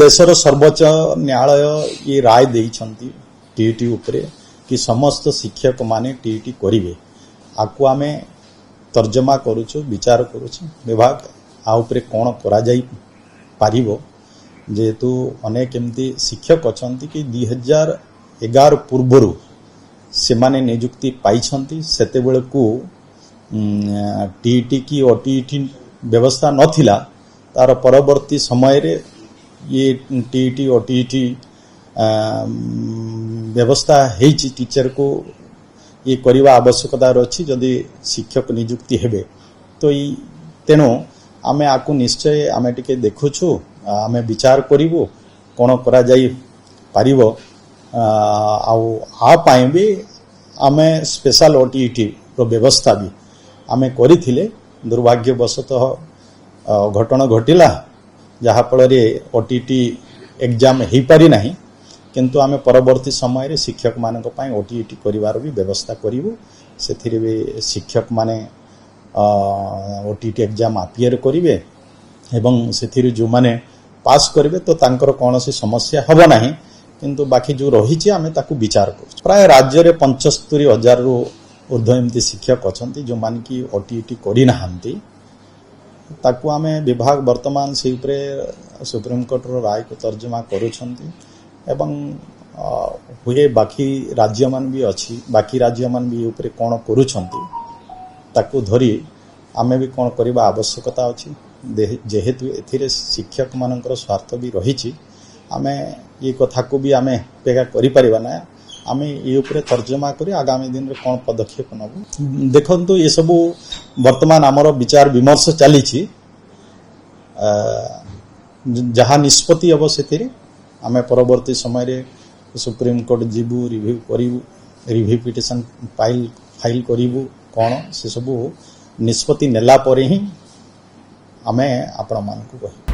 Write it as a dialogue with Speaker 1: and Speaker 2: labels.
Speaker 1: देशर सर्वोच्च न्यायालय ये राय देइछंती टीईटी उपरे कि समस्त शिक्षक माने टीईटी करिवे। आकु आमे तर्जमा करूछु, विचार करूछु। विभाग आ उपरे कोन करा जाई पारिबो, जेहेतु अनेक एमती शिक्षक अछंती कि 2011 पूर्वरु से माने नियुक्ति पाइछंती। सेते बेलकु टीईटी की ओटीईटी व्यवस्था नथिला। तार परवर्ती समय रे ये टीईटी ओटीईटी व्यवस्था हेची। टीचर को ये करवा आवश्यकता अछि जदि शिक्षक नियुक्ति हेबे तो तेणु आमे आकु निश्चय आमे टिके देखुछु, आमे विचार करिवो कोन करा जाई पारिबो। आ पाए भी आमे स्पेशल ओटीईटी रो व्यवस्था भी आमे करिथिले। दुर्भाग्यवशतः घटना घटिला जहा फल ओटीईटी एग्जाम हो पारि नाही, किंतु आमे परवर्ती समय रे शिक्षक मानक पय ओटीईटी करिवार भी व्यवस्था करिवो। सेथिरे भी शिक्षक माने ओटीईटी एग्जाम अपियर करिवे एवं सेथिरे जो माने पास करिवे तो तांकर कोनोसी समस्या हबो नाही, किंतु बाकी जो रहिछि आमे ताकू विचार करू। प्राय राज्य रे 75,000 रु ऊर्ध्व एमती शिक्षक अछंती जो मान की ओटीईटी करि नाहंती। ताकू आमे विभाग वर्तमान से उपरे सुप्रीम कोर्ट रो राय को तर्जमा करूछंती एवं हुए बाकी राज्य मान भी अछि, बाकी राज्य मान भी उपरे कोन करूछंती ताकू धरी आमे भी कोन करबा आवश्यकता अछि। जेहेतु एथिरे शिक्षक मानकर स्वार्थ भी रहिछि, आमे ये कथा को भी आमे पेगा करि परिबा ना। आमे ये उपरे तर्जमा करी आगामी दिन रे कोन पदक्षेप नबु। देखंतु ये सब वर्तमान हमर विचार विमर्श चलीछि। जहाँ निष्पत्ति अब सेतिरे आमे परवर्ती समय रे सुप्रीम कोर्ट जीवु, रिव्यू करिवु, रिव्यू पिटिशन फाइल करिवु। कोन से सब निष्पत्ति नेला परे ही आमे आपण मान को कहि।